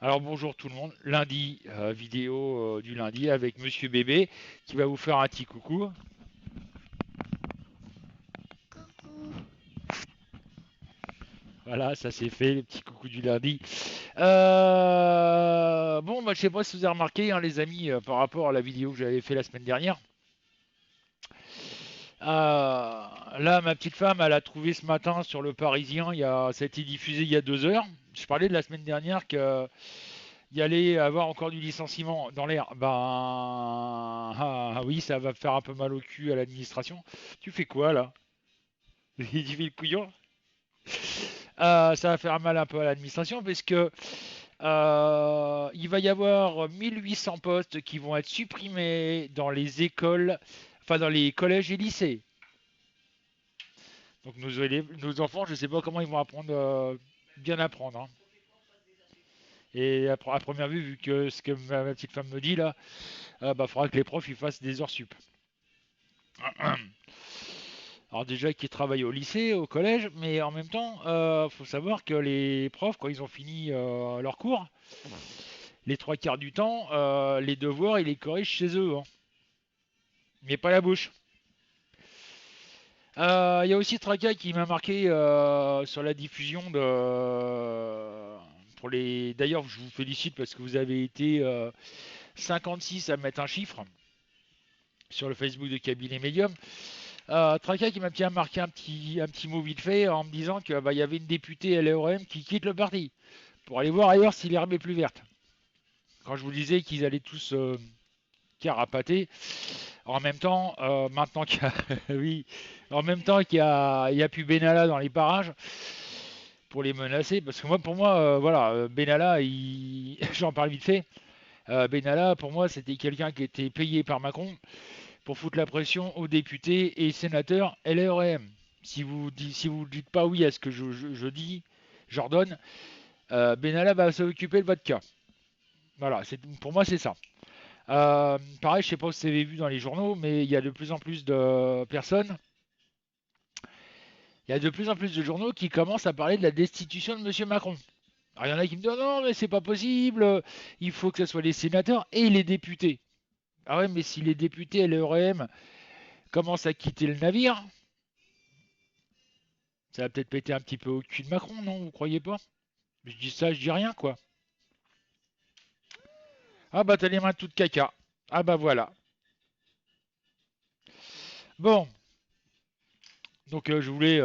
Alors bonjour tout le monde, lundi, vidéo du lundi avec Monsieur Bébé qui va vous faire un petit coucou. Coucou. Voilà, ça c'est fait, le petit coucou du lundi. Bon, moi je sais pas si vous avez remarqué, hein, les amis, par rapport à la vidéo que j'avais fait la semaine dernière. Là, ma petite femme, elle a trouvé ce matin sur le Parisien, ça a été diffusé il y a 2 heures. Je parlais de la semaine dernière que y allait avoir encore du licenciement dans l'air. Ben, oui, ça va faire un peu mal au cul à l'administration. Tu fais quoi là? Tu fais le couillon? Ça va faire mal un peu à l'administration parce que il va y avoir 1800 postes qui vont être supprimés dans les écoles, enfin dans les collèges et lycées. Donc nos enfants, je ne sais pas comment ils vont apprendre, bien apprendre, hein. Et à première vue, vu que ce que ma petite femme me dit là, bah faudra que les profs ils fassent des heures sup. Alors déjà qu'ils travaillent au lycée, au collège, mais en même temps, faut savoir que les profs, quand ils ont fini leur cours, les trois quarts du temps, les devoirs, ils les corrigent chez eux, hein. Mais pas la bouche. Il y a aussi Traka qui m'a marqué sur la diffusion de... Pour les... D'ailleurs, je vous félicite parce que vous avez été 56 à mettre un chiffre sur le Facebook de Cabinet Medium. Traka qui m'a bien marqué un petit mot vite fait en me disant qu'il bah, y avait une députée LREM qui quitte le parti pour aller voir ailleurs si l'herbe est plus verte. Quand je vous disais qu'ils allaient tous carapater, en même temps, maintenant qu'il y a, oui, en même temps il y a plus Benalla dans les parages pour les menacer, parce que moi, pour moi, voilà, Benalla, j'en parle vite fait. Benalla, pour moi, c'était quelqu'un qui était payé par Macron pour foutre la pression aux députés et sénateurs LREM. Si vous dites pas oui à ce que je dis, j'ordonne, Benalla va s'occuper de votre cas. Voilà, pour moi c'est ça. Pareil, je sais pas si vous avez vu dans les journaux, mais il y a de plus en plus de personnes, il y a de plus en plus de journaux qui commencent à parler de la destitution de Monsieur Macron. Alors il y en a qui me disent non, mais c'est pas possible, il faut que ce soit les sénateurs et les députés. Ah ouais, mais si les députés et l'ERM commencent à quitter le navire, ça va peut-être péter un petit peu au cul de Macron, non? Vous croyez pas? Je dis ça, je dis rien, quoi. Ah bah t'as les mains toutes caca. Ah bah voilà. Bon, donc je voulais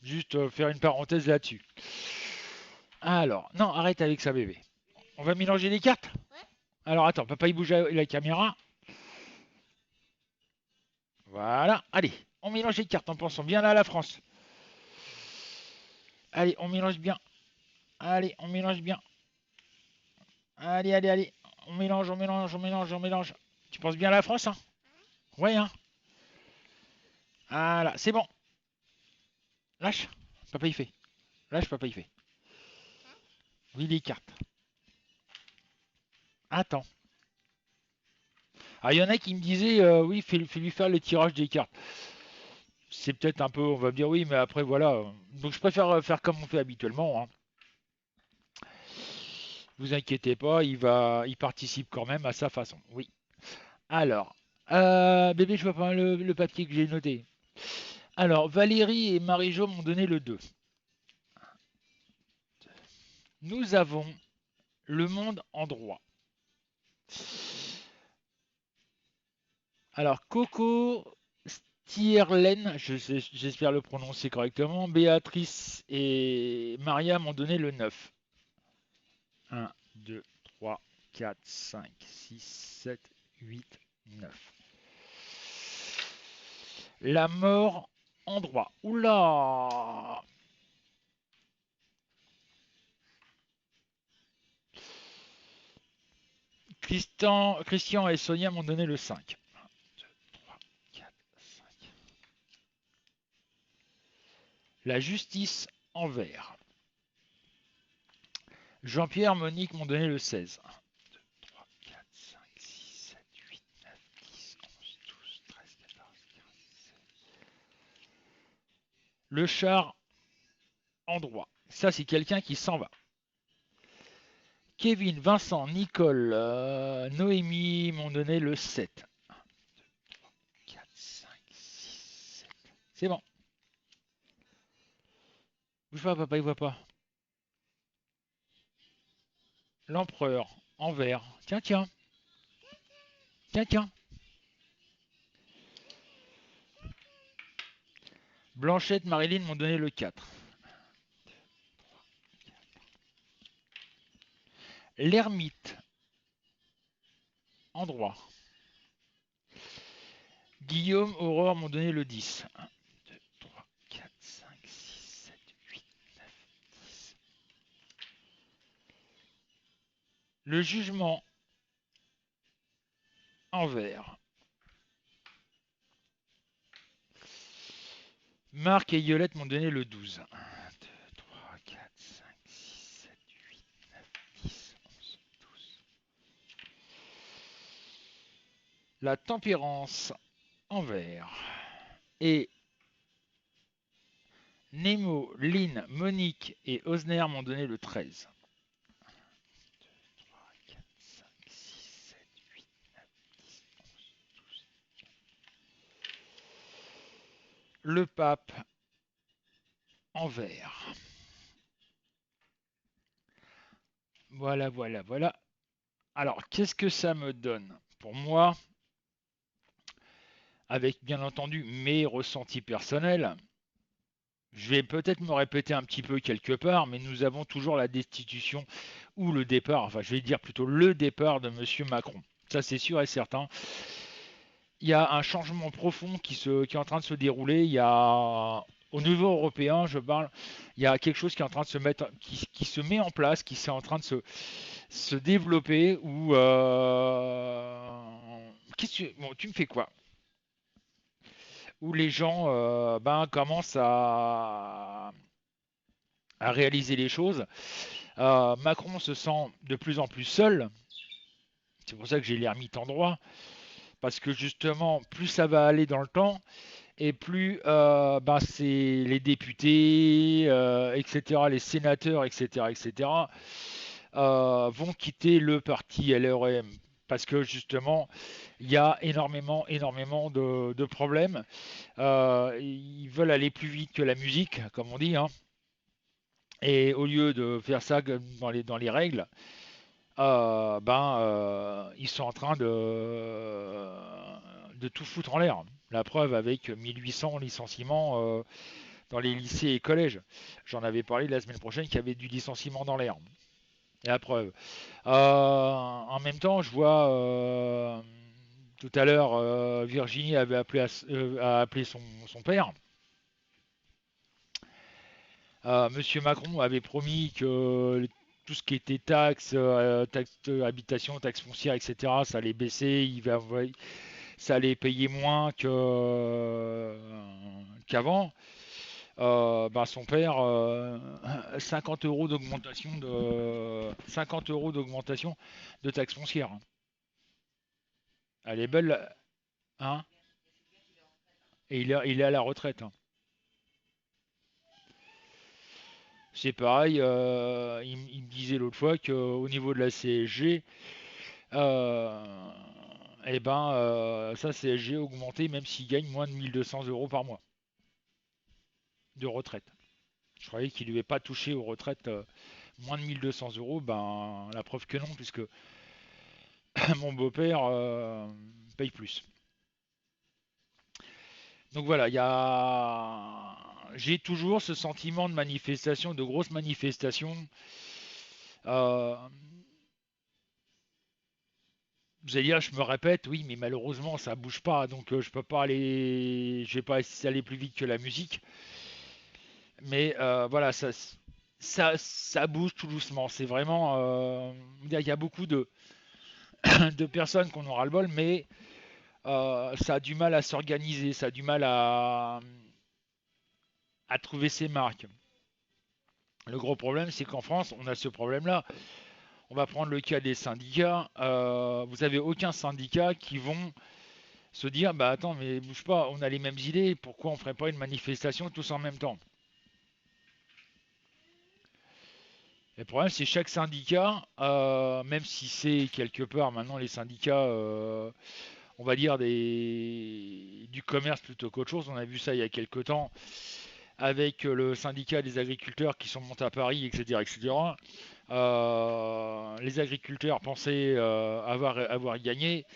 juste faire une parenthèse là-dessus. Alors, non, arrête avec ça, bébé. On va mélanger les cartes. Ouais. Alors attends, papa il bouge la caméra. Voilà, allez, on mélange les cartes en pensant bien là à la France. Allez, on mélange bien. Allez, on mélange bien. Allez, allez, allez. On mélange, on mélange, on mélange, on mélange. Tu penses bien à la France, hein? Ouais, hein? Voilà, c'est bon. Lâche. Papa il fait. Lâche, papa il fait. Oui, les cartes. Attends. Ah, il y en a qui me disaient, oui, fais lui faire le tirage des cartes. C'est peut-être un peu, on va me dire oui, mais après voilà. Donc je préfère faire comme on fait habituellement, hein. Vous inquiétez pas, il participe quand même à sa façon. Oui. Alors, bébé, je vois pas le papier que j'ai noté. Alors, Valérie et Marie-Jo m'ont donné le 2. Nous avons le monde en droit. Alors, Coco Stierlen, j'espère le prononcer correctement, Béatrice et Maria m'ont donné le 9. 1, 2, 3, 4, 5, 6, 7, 8, 9. La mort en droit. Oula! Christian et Sonia m'ont donné le 5. 1, 2, 3, 4, 5. La justice en vert. Jean-Pierre, Monique m'ont donné le 16. 1, 2, 3, 4, 5, 6, 7, 8, 9, 10, 11, 12, 13, 14, 15, 16. Le char en droit. Ça, c'est quelqu'un qui s'en va. Kevin, Vincent, Nicole, Noémie m'ont donné le 7. 4, 5, 6, 7. C'est bon. Bouge pas, papa, il voit pas. L'empereur, en vert. Tiens, tiens. Tiens, tiens. Blanchette, Marilyn m'ont donné le 4. L'ermite, en droit. Guillaume, Aurore m'ont donné le 10. 1, 2, 3, 4, 5, 6, 7, 8, 9, 10. Le jugement, en vert. Marc et Yolette m'ont donné le 12. 1, 2, 3, 4, 5, 6, 7, 8, 9, 10, 11, 12. La tempérance, en vert. Et Nemo, Lynn, Monique et Osner m'ont donné le 13. 1, 2, 3, 4, 5, 6, 7, 8, 9, 10, 11, 12. Le pape, en vert. Voilà, voilà, voilà. Alors, qu'est-ce que ça me donne? Pour moi, avec bien entendu mes ressentis personnels, je vais peut-être me répéter un petit peu quelque part, mais nous avons toujours la destitution ou le départ, enfin je vais dire plutôt le départ de M. Macron. Ça c'est sûr et certain. Il y a un changement profond qui est en train de se dérouler. Il y a au niveau européen, je parle, il y a quelque chose qui est en train de se mettre, qui se met en place, qui est en train de se développer. Ou bon, tu me fais quoi? Où les gens commencent à réaliser les choses. Macron se sent de plus en plus seul. C'est pour ça que j'ai l'ermite en droit. Parce que justement, plus ça va aller dans le temps, et plus c'est les députés, etc., les sénateurs, etc., etc., vont quitter le parti LREM. Parce que justement, il y a énormément de problèmes. Ils veulent aller plus vite que la musique, comme on dit, hein. Et au lieu de faire ça dans les règles, ils sont en train de tout foutre en l'air. La preuve avec 1800 licenciements dans les lycées et collèges. J'en avais parlé la semaine prochaine qu'il y avait du licenciement dans l'air. La preuve. En même temps, je vois tout à l'heure Virginie avait a appelé son père. Monsieur Macron avait promis que tout ce qui était taxes d'habitation, taxes foncières, etc., ça allait baisser, ça allait payer moins qu'avant. Son père, 50 euros d'augmentation 50 euros d'augmentation de taxes foncières. Elle est belle, hein? Et il est à la retraite, hein. C'est pareil, il me disait l'autre fois qu'au niveau de la CSG, Euh, sa CSG a augmenté même s'il gagne moins de 1200 euros par mois de retraite. Je croyais qu'il ne devait pas toucher aux retraites moins de 1200 euros. Ben, la preuve que non, puisque mon beau-père paye plus. Donc voilà, j'ai toujours ce sentiment de manifestation, de grosses manifestations. Euh, Vous allez dire, je me répète, oui, mais malheureusement, ça bouge pas, donc je peux pas aller, je vais pas aller plus vite que la musique. Mais voilà, ça bouge tout doucement. C'est vraiment, il y a beaucoup de personnes qu'on aura le bol, mais ça a du mal à s'organiser, ça a du mal à trouver ses marques. Le gros problème, c'est qu'en France, on a ce problème-là. On va prendre le cas des syndicats. Vous avez aucun syndicat qui vont se dire, bah attends, mais bouge pas, on a les mêmes idées, pourquoi on ferait pas une manifestation tous en même temps? Le problème, c'est chaque syndicat, même si c'est quelque part maintenant les syndicats, on va dire du commerce plutôt qu'autre chose. On a vu ça il y a quelque temps avec le syndicat des agriculteurs qui sont montés à Paris, etc., etc. Les agriculteurs pensaient avoir gagné.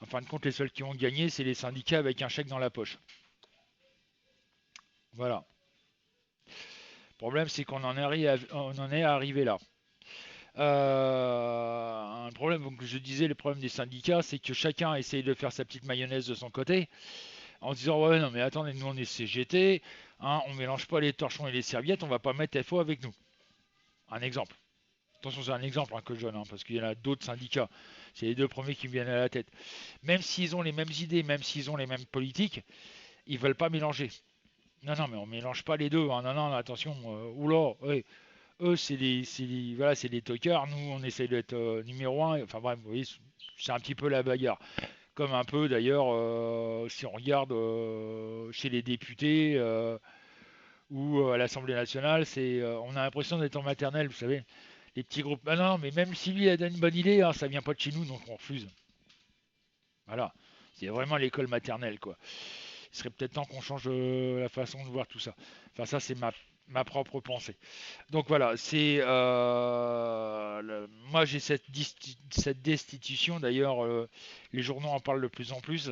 En fin de compte, les seuls qui ont gagné, c'est les syndicats avec un chèque dans la poche. Voilà. Le problème, c'est on en est arrivé là. Un problème, donc je disais, le problème des syndicats, c'est que chacun essaye de faire sa petite mayonnaise de son côté, en disant ouais non mais attendez, nous on est CGT, hein, on mélange pas les torchons et les serviettes, on va pas mettre FO avec nous. Un exemple. Attention, c'est un exemple que je donne, hein, parce qu'il y en a d'autres syndicats. C'est les deux premiers qui me viennent à la tête. Même s'ils ont les mêmes idées, même s'ils ont les mêmes politiques, ils veulent pas mélanger. Non, non, mais on mélange pas les deux, hein. Non, non, attention. Oula, ouais. Eux, voilà, c'est des tocards. Nous, on essaye d'être numéro un. Enfin bref, vous voyez, c'est un petit peu la bagarre. Comme un peu d'ailleurs, si on regarde chez les députés ou à l'Assemblée nationale, on a l'impression d'être en maternelle, vous savez. Les petits groupes. Ah non, mais même si lui a donné une bonne idée, hein, ça vient pas de chez nous, donc on refuse. Voilà. C'est vraiment l'école maternelle, quoi. Il serait peut-être temps qu'on change la façon de voir tout ça. Enfin, ça, c'est ma propre pensée. Donc voilà, moi j'ai cette destitution. D'ailleurs, les journaux en parlent de plus en plus.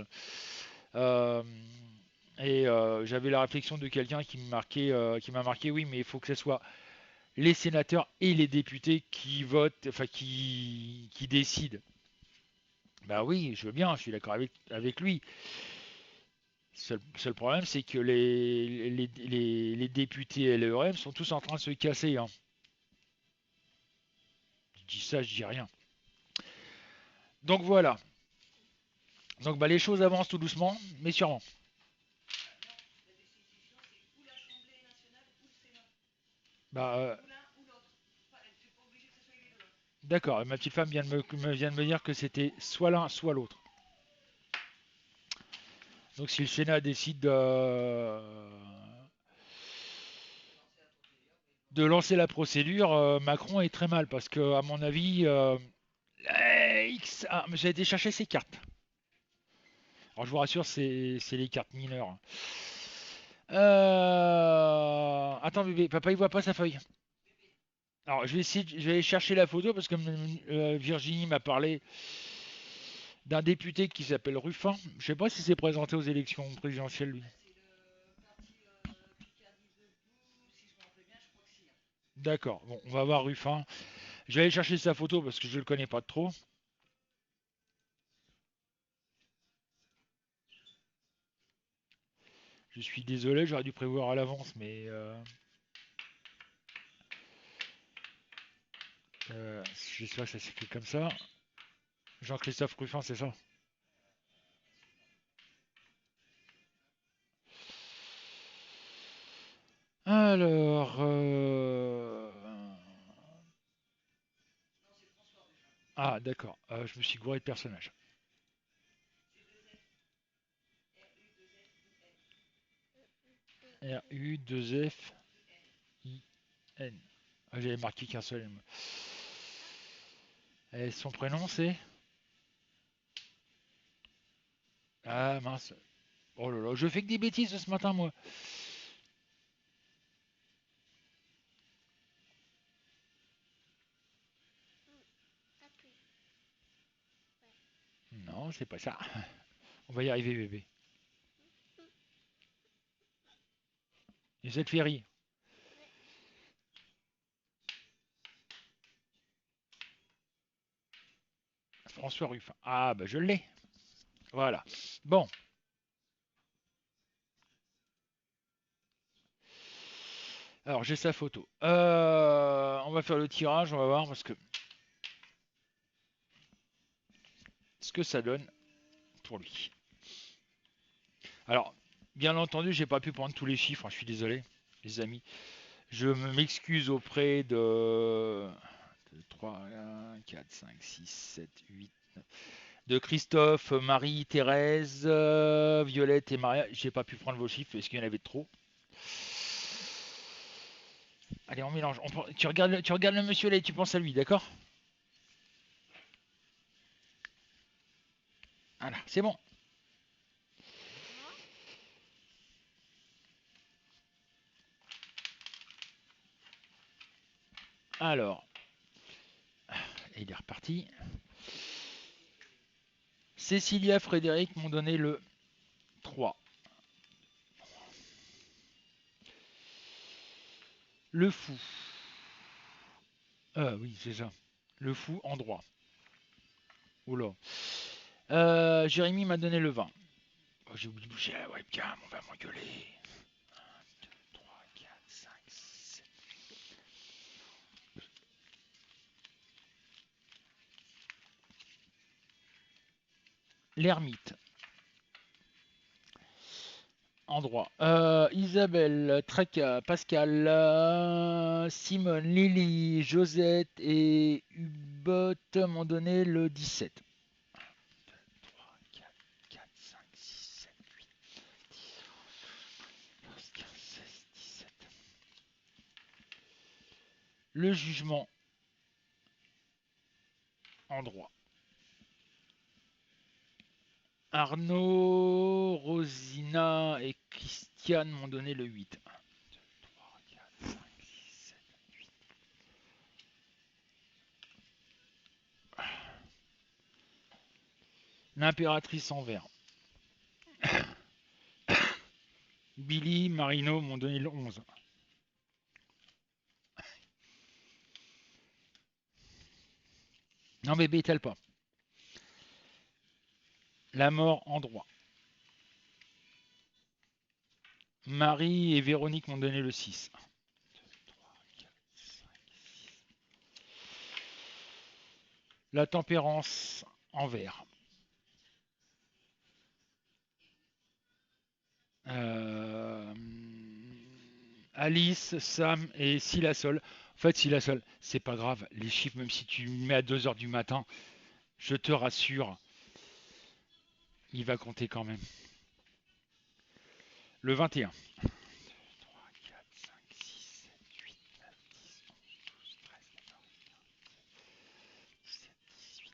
Euh, J'avais la réflexion de quelqu'un qui m'a marqué. Oui, mais il faut que ce soit les sénateurs et les députés qui votent, enfin qui décident. Bah oui, je veux bien, je suis d'accord avec lui. Seul problème, c'est que les députés LRM sont tous en train de se casser, hein. Je dis ça, je dis rien. Donc voilà. Donc bah, les choses avancent tout doucement, mais sûrement. Bah, d'accord, ma petite femme vient de me dire que c'était soit l'un, soit l'autre. Donc si le Sénat décide de lancer la procédure, Macron est très mal parce que, à mon avis, j'ai été chercher ses cartes. Alors je vous rassure, c'est les cartes mineures. Attends bébé, papa il voit pas sa feuille. Alors je vais aller chercher la photo parce que Virginie m'a parlé d'un député qui s'appelle Ruffin. Je sais pas si c'est présenté aux élections présidentielles lui. D'accord, bon, on va voir Ruffin. Je vais aller chercher sa photo parce que je le connais pas trop. Je suis désolé, j'aurais dû prévoir à l'avance, mais je sais pas, ça s'écrit comme ça. Jean-Christophe Ruffin, c'est ça. Alors, ah d'accord, je me suis gouré de personnage. R-U-2-F-I-N. Ah, j'avais marqué qu'un seul. Et son prénom c'est. Ah mince. Oh là là, je fais que des bêtises ce matin moi. Non, c'est pas ça. On va y arriver bébé. Et cette féerie. François Ruffin. Ah bah je l'ai. Voilà. Bon. Alors j'ai sa photo. On va faire le tirage, on va voir parce que ce que ça donne pour lui. Alors, bien entendu, j'ai pas pu prendre tous les chiffres, hein, je suis désolé, les amis. Je m'excuse auprès de 3, 4, 5, 6, 7, 8, 9. De Christophe, Marie, Thérèse, Violette et Maria. J'ai pas pu prendre vos chiffres parce qu'il y en avait trop. Allez, on mélange. Tu regardes le monsieur là et tu penses à lui, d'accord? Voilà, c'est bon. Alors, et il est reparti. Cécilia, Frédéric m'ont donné le 3. Le fou. Oui, c'est ça. Le fou en droit. Oula. Jérémy m'a donné le 20. Oh, j'ai oublié de bouger la webcam, on va m'engueuler. 2, 3, 4, 5, 6, 7. L'ermite. En droit. Isabelle, Treca, Pascal, Simone, Lily, Josette et Hubot m'ont donné le 17. 1, 2, 3, 4, 4, 5, 6, 7, 8, 12, 15, 16, 17. Le jugement en droit. Arnaud, Rosina et Christiane m'ont donné le 8. 1, 2, 3, 4, 5, 6, 7, 8. L'impératrice en vert. Billy, Marino m'ont donné le 11. Non mais bétale pas. La mort en droit. Marie et Véronique m'ont donné le 6. 1, 2, 3, 4, 5, 6. La tempérance en vert. Euh, Alice, Sam et Silasol. En fait, Silasol, c'est pas grave. Les chiffres, même si tu mets à 2 heures du matin, je te rassure, il va compter quand même. Le 21. 1, 2, 3, 4, 5, 6, 7, 8, 9, 10, 11, 12, 13, 14, 15, 16, 17, 18,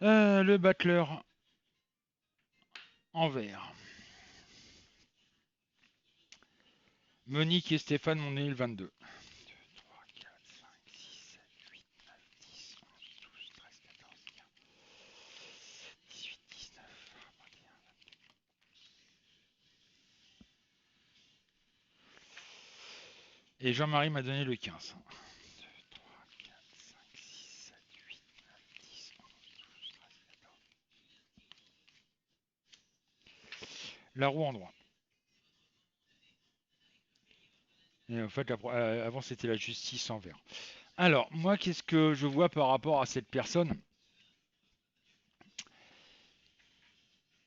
19, 20. Le battleur en vert. Monique et Stéphane m'ont donné le 22. 1, 2, 3, 4, 5, 6, 7, 8, 9, 10, 11, 12, 13, 14, 15, 18, 19, 20, 21, 22. Et Jean-Marie m'a donné le 15. 1, 2, 3, 4, 5, 6, 7, 8, 9, 10, 11, 12, 13, 14. La roue en droit. Et en fait, avant, c'était la justice en vert. Alors, moi, qu'est-ce que je vois par rapport à cette personne?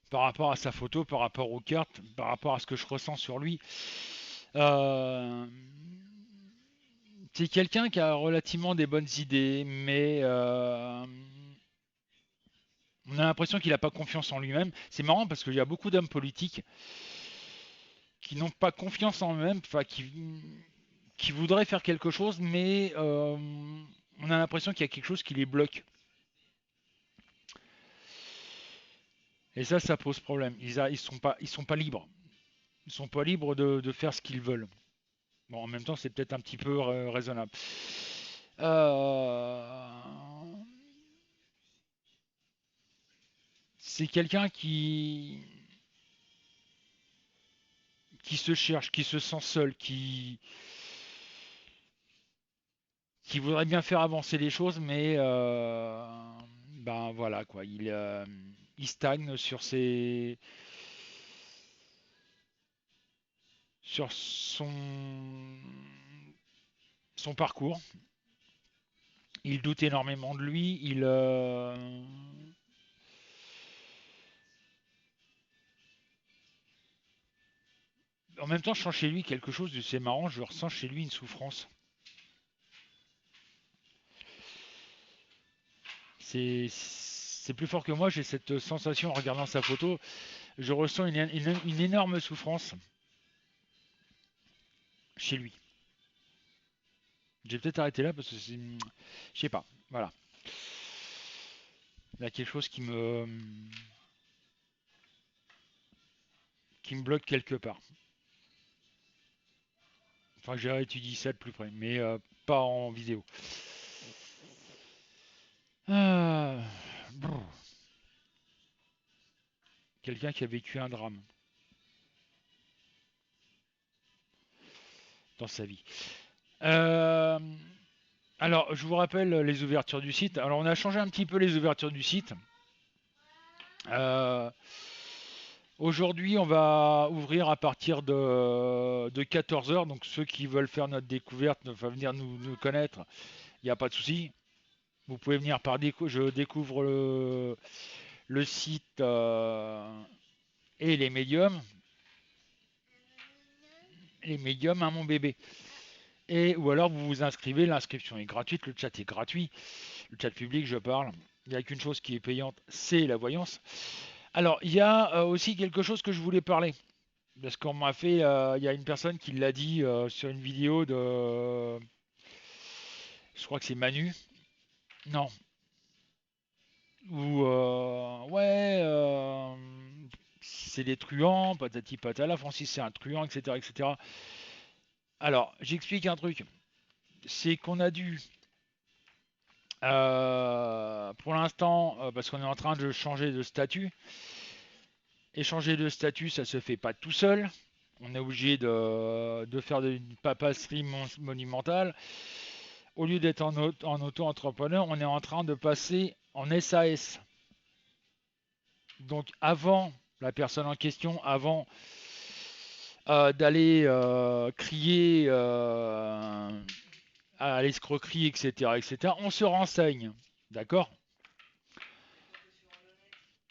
Par rapport à sa photo, par rapport aux cartes, par rapport à ce que je ressens sur lui. Euh, c'est quelqu'un qui a relativement des bonnes idées, mais on a l'impression qu'il n'a pas confiance en lui-même. C'est marrant parce qu'il y a beaucoup d'hommes politiques qui n'ont pas confiance en eux-mêmes, enfin qui voudraient faire quelque chose, mais on a l'impression qu'il y a quelque chose qui les bloque. Et ça pose problème. Ils sont pas libres. Ils sont pas libres de faire ce qu'ils veulent. Bon, en même temps, c'est peut-être un petit peu raisonnable. Euh, c'est quelqu'un qui se cherche, qui se sent seul, qui voudrait bien faire avancer les choses, mais ben voilà quoi, il stagne sur son parcours. Il doute énormément de lui. En même temps, je sens chez lui quelque chose de c'est marrant. Je ressens chez lui une souffrance. C'est plus fort que moi. J'ai cette sensation en regardant sa photo. Je ressens une énorme souffrance. chez lui. J'ai peut-être arrêté là parce que c'est. Je sais pas. Voilà. Il y a quelque chose qui me bloque quelque part. Enfin, j'ai étudié ça de plus près, mais pas en vidéo. Ah, quelqu'un qui a vécu un drame dans sa vie. Euh, alors, je vous rappelle les ouvertures du site. Alors, on a changé un petit peu les ouvertures du site. Euh, Aujourd'hui, on va ouvrir à partir de 14 heures. Donc, ceux qui veulent faire notre découverte, enfin venir nous connaître, il n'y a pas de souci. Vous pouvez venir par je découvre le site et les médiums. Les médiums, hein, mon bébé. Et ou alors vous vous inscrivez, l'inscription est gratuite, le chat est gratuit, le chat public, je parle. Il n'y a qu'une chose qui est payante, c'est la voyance. Alors, il y a aussi quelque chose que je voulais parler. Parce qu'on m'a fait, il y a une personne qui l'a dit sur une vidéo de, je crois que c'est Manu, non, ou ouais, c'est des truands, patati patala, Francis c'est un truand, etc., etc. Alors, j'explique un truc, c'est qu'on a dû, pour l'instant, parce qu'on est en train de changer de statut, et changer de statut, ça se fait pas tout seul. On est obligé de faire une papasserie monumentale. Au lieu d'être en auto-entrepreneur, on est en train de passer en SAS. Donc avant la personne en question, avant d'aller crier à l'escroquerie, etc., etc., on se renseigne. D'accord.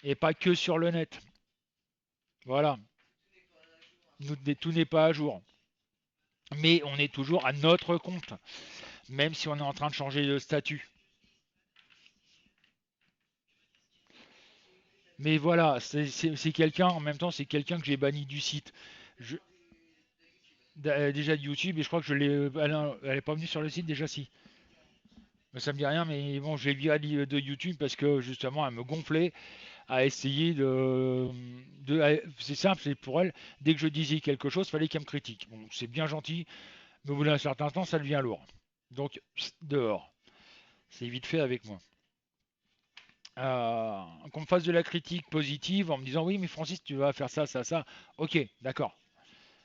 Et pas que sur le net. Voilà. Tout n'est pas à jour. Mais on est toujours à notre compte, même si on est en train de changer de statut. Mais voilà, c'est quelqu'un, en même temps, c'est quelqu'un que j'ai banni du site. Je, déjà de YouTube, et je crois que je l'ai. Elle est pas venue sur le site déjà, si. Mais ça me dit rien, mais bon, je l'ai viré de YouTube parce que justement, elle me gonflait à essayer c'est simple, c'est pour elle. Dès que je disais quelque chose, fallait qu'elle me critique. Bon, c'est bien gentil, mais au bout d'un certain temps, ça devient lourd. Donc, dehors. C'est vite fait avec moi. Qu'on me fasse de la critique positive en me disant oui, mais Francis, tu vas faire ça, ça, ça. Ok, d'accord.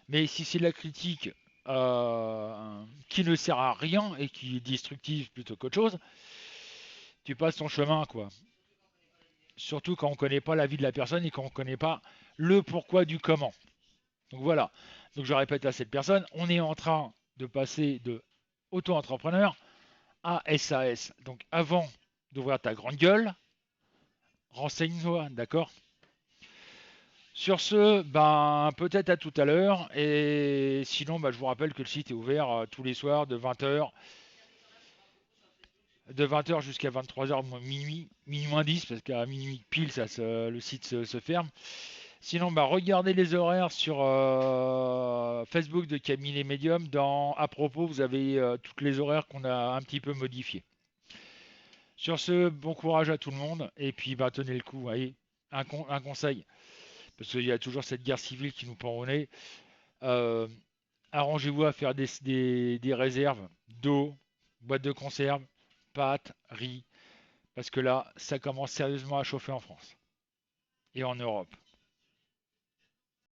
Mais si c'est de la critique qui ne sert à rien et qui est destructive plutôt qu'autre chose, tu passes ton chemin, quoi. Surtout quand on ne connaît pas la vie de la personne et quand on ne connaît pas le pourquoi du comment. Donc voilà. Donc je répète à cette personne, on est en train de passer de auto-entrepreneur à SAS. Donc avant d'ouvrir ta grande gueule, renseigne-toi, d'accord. Sur ce, ben peut-être à tout à l'heure. Et sinon, ben, je vous rappelle que le site est ouvert tous les soirs de 20h jusqu'à 23h minuit, minuit moins 10, parce qu'à minuit pile, le site se ferme. Sinon, bah, regardez les horaires sur Facebook de Camille Medium. À propos, vous avez toutes les horaires qu'on a un petit peu modifiés. Sur ce, bon courage à tout le monde. Et puis, bah, tenez le coup. Allez, un conseil, parce qu'il y a toujours cette guerre civile qui nous pend au nez. Euh, Arrangez-vous à faire des réserves d'eau, boîtes de conserve, pâtes, riz, parce que là, ça commence sérieusement à chauffer en France et en Europe.